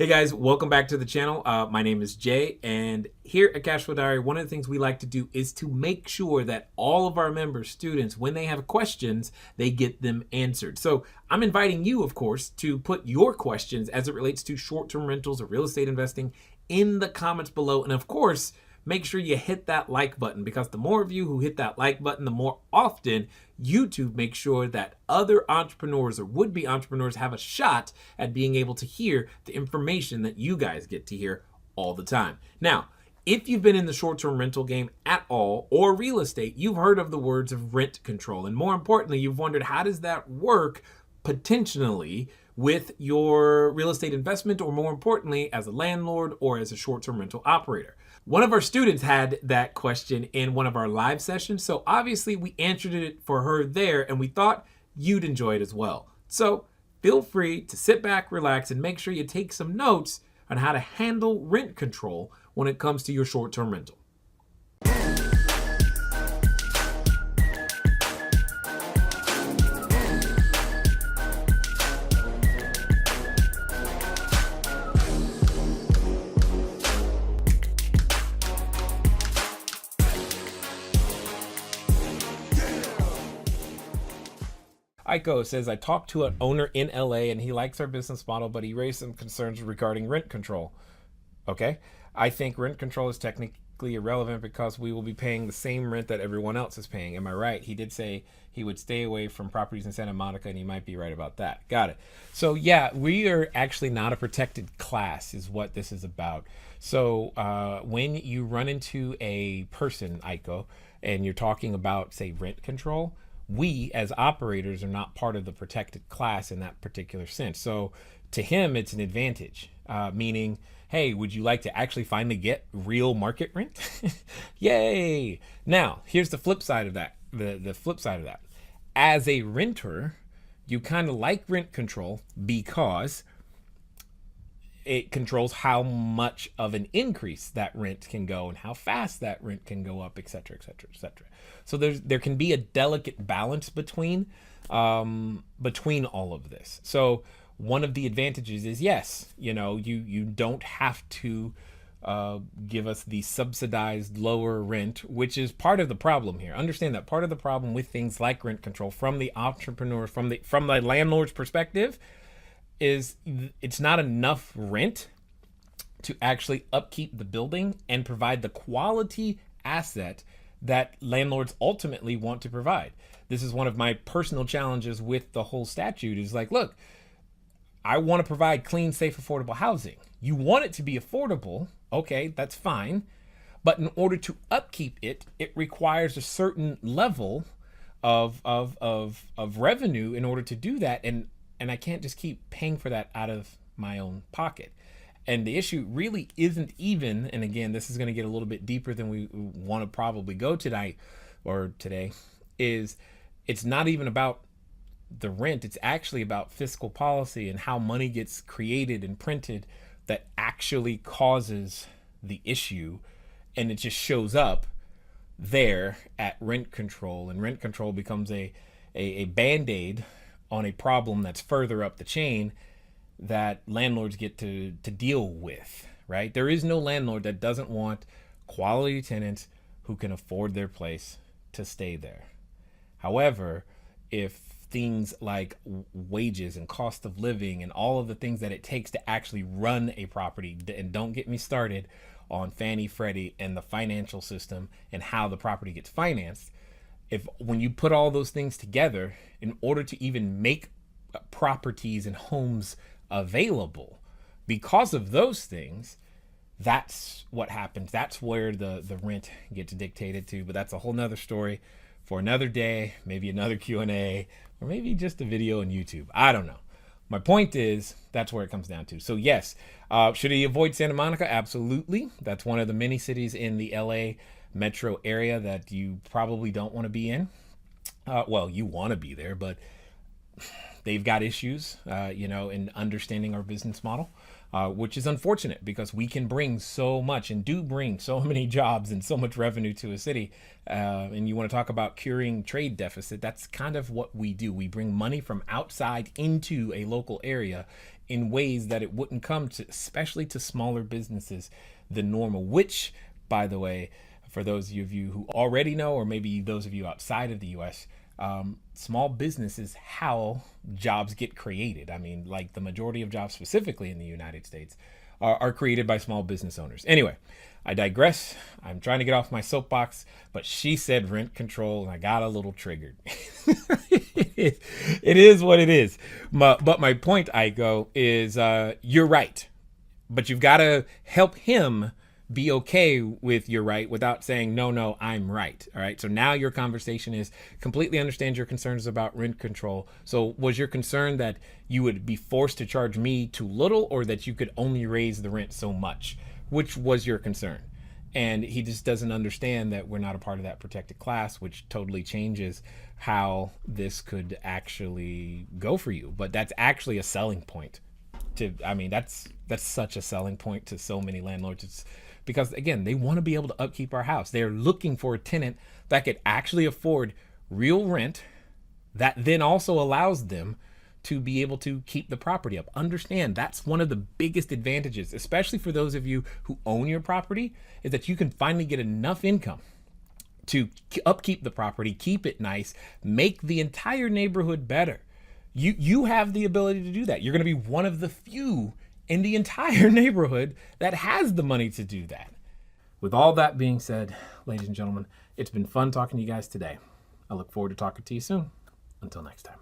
Hey guys, welcome back to the channel. My name is Jay, and here at Cashflow Diary, one of the things we like to do is to make sure that all of our members, students, when they have questions, they get them answered. So I'm inviting you, of course, to put your questions as it relates to short-term rentals or real estate investing in the comments below. And of course, make sure you hit that like button, because the more of you who hit that like button, the more often YouTube makes sure that other entrepreneurs or would-be entrepreneurs have a shot at being able to hear the information that you guys get to hear all the time. Now, if you've been in the short-term rental game at all, or real estate, you've heard of the words of rent control. And more importantly, you've wondered, how does that work potentially with your real estate investment, or more importantly, as a landlord or as a short-term rental operator? One of our students had that question in one of our live sessions, so obviously we answered it for her there, and we thought you'd enjoy it as well. So feel free to sit back, relax, and make sure you take some notes on how to handle rent control when it comes to your short-term rental. Aiko says, I talked to an owner in LA and he likes our business model, but he raised some concerns regarding rent control. Okay. I think rent control is technically irrelevant because we will be paying the same rent that everyone else is paying. Am I right? He did say he would stay away from properties in Santa Monica, and he might be right about that. Got it. So yeah, we are actually not a protected class is what this is about. So when you run into a person, Aiko, and you're talking about, say, rent control, we as operators are not part of the protected class in that particular sense. So to him, it's an advantage, meaning, hey, would you like to actually finally get real market rent? Yay. Now, here's the flip side of that. The flip side of that. As a renter, you kind of like rent control because it controls how much of an increase that rent can go and how fast that rent can go up, et cetera, et cetera, et cetera. So there can be a delicate balance between all of this. So one of the advantages is, yes, you don't have to give us the subsidized lower rent, which is part of the problem here. Understand that part of the problem with things like rent control from the entrepreneur, from the landlord's perspective, is it's not enough rent to actually upkeep the building and provide the quality asset that landlords ultimately want to provide. This is one of my personal challenges with the whole statute is like, look, I want to provide clean, safe, affordable housing. You want it to be affordable. Okay, that's fine. But in order to upkeep it, it requires a certain level of revenue in order to do that. And I can't just keep paying for that out of my own pocket. And the issue really isn't even, and again, this is going to get a little bit deeper than we want to probably go tonight or today, is it's not even about the rent. It's actually about fiscal policy and how money gets created and printed that actually causes the issue. And it just shows up there at rent control, and rent control becomes a Band-Aid on a problem that's further up the chain that landlords get to deal with, right? There is no landlord that doesn't want quality tenants who can afford their place to stay there. However, if things like wages and cost of living and all of the things that it takes to actually run a property, and don't get me started on Fannie, Freddie, and the financial system and how the property gets financed, when you put all those things together, in order to even make properties and homes available, because of those things, that's what happens. That's where the rent gets dictated to. But that's a whole nother story for another day, maybe another Q&A, or maybe just a video on YouTube. I don't know. My point is, that's where it comes down to. So yes, should he avoid Santa Monica? Absolutely. That's one of the many cities in the LA metro area that you probably don't want to be in. Well, you want to be there, but they've got issues, in understanding our business model, which is unfortunate because we can bring so much and do bring so many jobs and so much revenue to a city. And you want to talk about curing trade deficit. That's kind of what we do. We bring money from outside into a local area in ways that it wouldn't come to, especially to smaller businesses than normal, which, by the way, for those of you who already know, or maybe those of you outside of the US, small business is how jobs get created. I mean, like the majority of jobs specifically in the United States are created by small business owners. Anyway, I digress. I'm trying to get off my soapbox, but she said rent control and I got a little triggered. It is what it is. But my point, Aiko, is you're right. But you've got to help him be okay with you're right without saying, no, I'm right. All right. So now your conversation is completely understand your concerns about rent control. So was your concern that you would be forced to charge me too little, or that you could only raise the rent so much? Which was your concern? And he just doesn't understand that we're not a part of that protected class, which totally changes how this could actually go for you. But that's actually a selling point. That's such a selling point to so many landlords. It's because, again, they want to be able to upkeep our house. They're looking for a tenant that could actually afford real rent that then also allows them to be able to keep the property up. Understand, that's one of the biggest advantages, especially for those of you who own your property, is that you can finally get enough income to upkeep the property, keep it nice, make the entire neighborhood better. You have the ability to do that. You're going to be one of the few in the entire neighborhood that has the money to do that. With all that being said, ladies and gentlemen, it's been fun talking to you guys today. I look forward to talking to you soon. Until next time.